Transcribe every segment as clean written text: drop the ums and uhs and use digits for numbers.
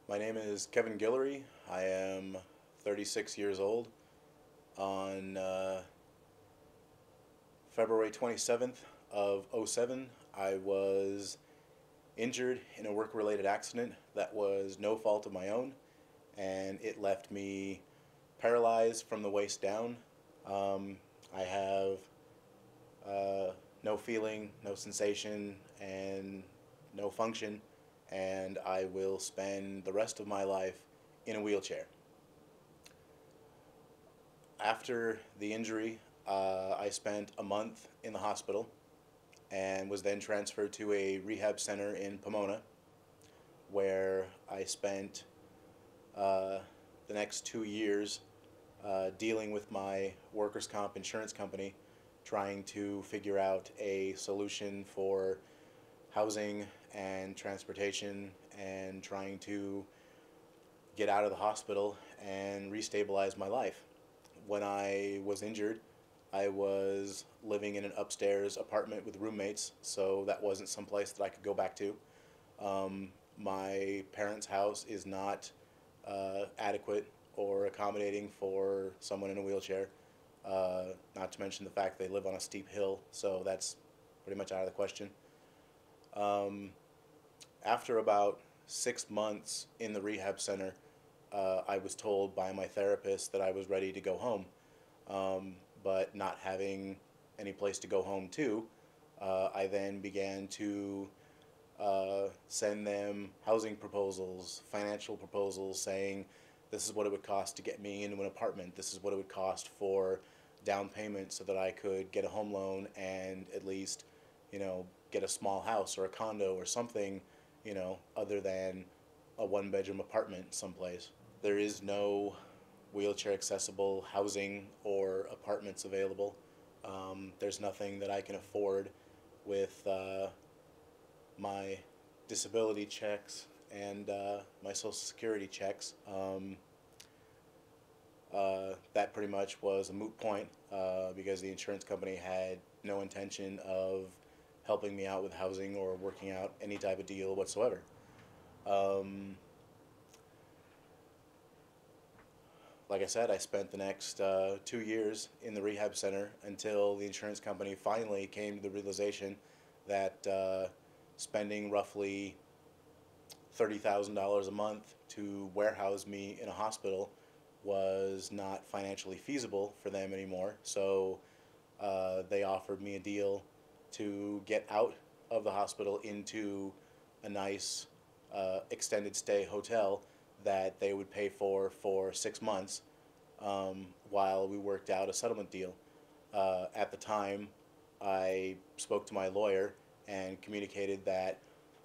My name is Kevin Guillory. I am 36 years old. On February 27th of '07, I was injured in a work-related accident that was no fault of my own, and it left me paralyzed from the waist down. I have no feeling, no sensation, and no function, and I will spend the rest of my life in a wheelchair. After the injury, I spent a month in the hospital and was then transferred to a rehab center in Pomona, where I spent uh, the next 2 years dealing with my workers' comp insurance company, trying to figure out a solution for housing and transportation and trying to get out of the hospital and restabilize my life. When I was injured, I was living in an upstairs apartment with roommates, so that wasn't someplace that I could go back to. My parents' house is not adequate or accommodating for someone in a wheelchair. Not to mention the fact they live on a steep hill, so that's pretty much out of the question. Um, After about 6 months in the rehab center, I was told by my therapist that I was ready to go home. But not having any place to go home to, I then began to send them housing proposals, financial proposals, saying this is what it would cost to get me into an apartment. This is what it would cost for down payment so that I could get a home loan and at least, get a small house or a condo or something, other than a one-bedroom apartment someplace. There is no wheelchair accessible housing or apartments available. There's nothing that I can afford with my disability checks and my Social Security checks. That pretty much was a moot point because the insurance company had no intention of helping me out with housing or working out any type of deal whatsoever. Um, like I said, I spent the next 2 years in the rehab center until the insurance company finally came to the realization that spending roughly $30,000 a month to warehouse me in a hospital was not financially feasible for them anymore. So they offered me a deal to get out of the hospital into a nice extended stay hotel that they would pay for 6 months while we worked out a settlement deal. At the time, I spoke to my lawyer and communicated that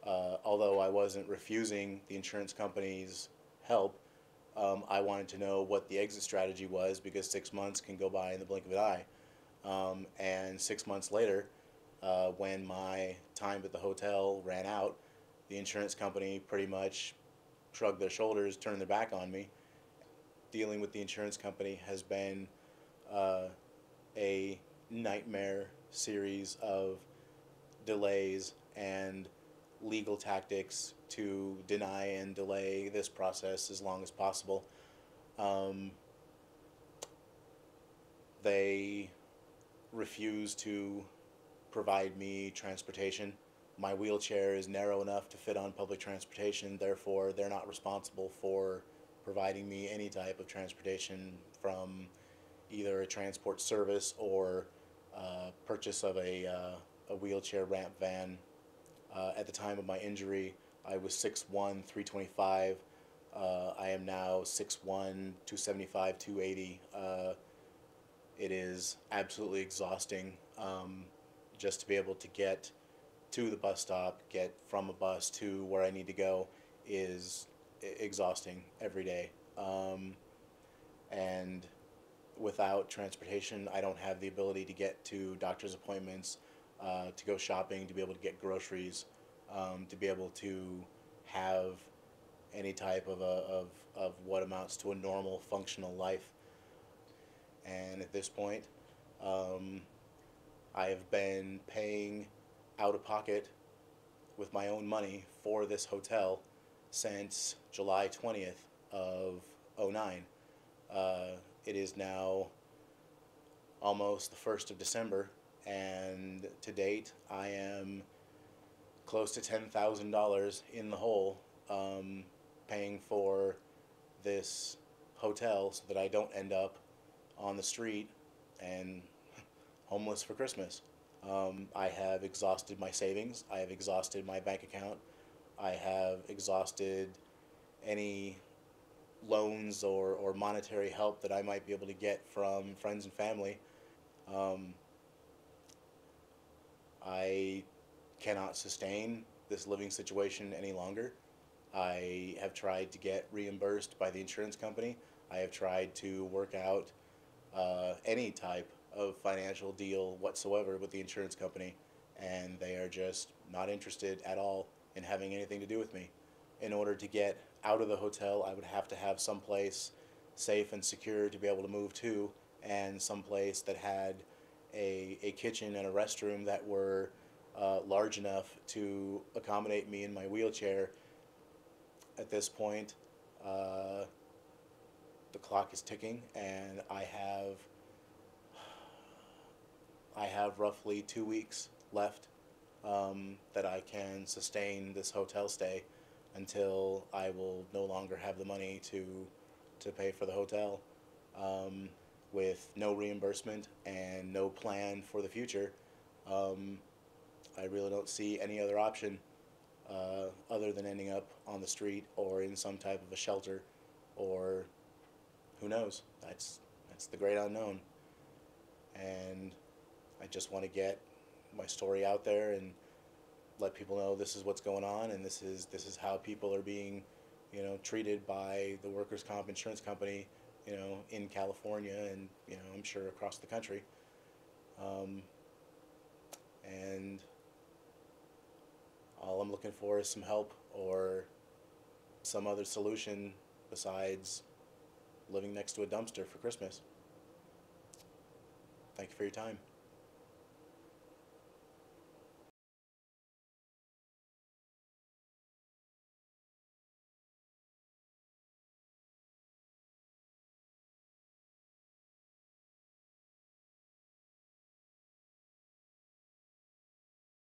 although I wasn't refusing the insurance company's help, I wanted to know what the exit strategy was because 6 months can go by in the blink of an eye. And 6 months later, when my time at the hotel ran out, the insurance company pretty much shrugged their shoulders, turned their back on me. Dealing with the insurance company has been uh, a nightmare series of delays and legal tactics to deny and delay this process as long as possible. Um, they refuse to provide me transportation. My wheelchair is narrow enough to fit on public transportation, therefore, they're not responsible for providing me any type of transportation from either a transport service or purchase of a wheelchair ramp van. At the time of my injury, I was 6'1", 325. I am now 6'1", 275, 280. It is absolutely exhausting just to be able to get to the bus stop, get from a bus to where I need to go is exhausting every day. And without transportation, I don't have the ability to get to doctor's appointments, to go shopping, to be able to get groceries, to be able to have any type of what amounts to a normal functional life. And at this point, um, I have been paying out of pocket with my own money for this hotel since July 20th of '09. It is now almost the 1st of December, and to date, I am close to $10,000 in the hole, paying for this hotel so that I don't end up on the street and homeless for Christmas. I have exhausted my savings. I have exhausted my bank account. I have exhausted any loans or monetary help that I might be able to get from friends and family. Um, I cannot sustain this living situation any longer. I have tried to get reimbursed by the insurance company. I have tried to work out any type of financial deal whatsoever with the insurance company, and they are just not interested at all in having anything to do with me. In order to get out of the hotel, I would have to have some place safe and secure to be able to move to, and some place that had a kitchen and a restroom that were large enough to accommodate me in my wheelchair. At this point, uh, the clock is ticking, and I have roughly 2 weeks left, that I can sustain this hotel stay until I will no longer have the money to pay for the hotel. Um, with no reimbursement and no plan for the future, um, I really don't see any other option other than ending up on the street or in some type of a shelter, or who knows? That's the great unknown, and I just want to get my story out there and let people know this is what's going on, and this is how people are being, treated by the workers' comp insurance company, in California, and I'm sure across the country. Um, and all I'm looking for is some help or some other solution besides living next to a dumpster for Christmas. Thank you for your time.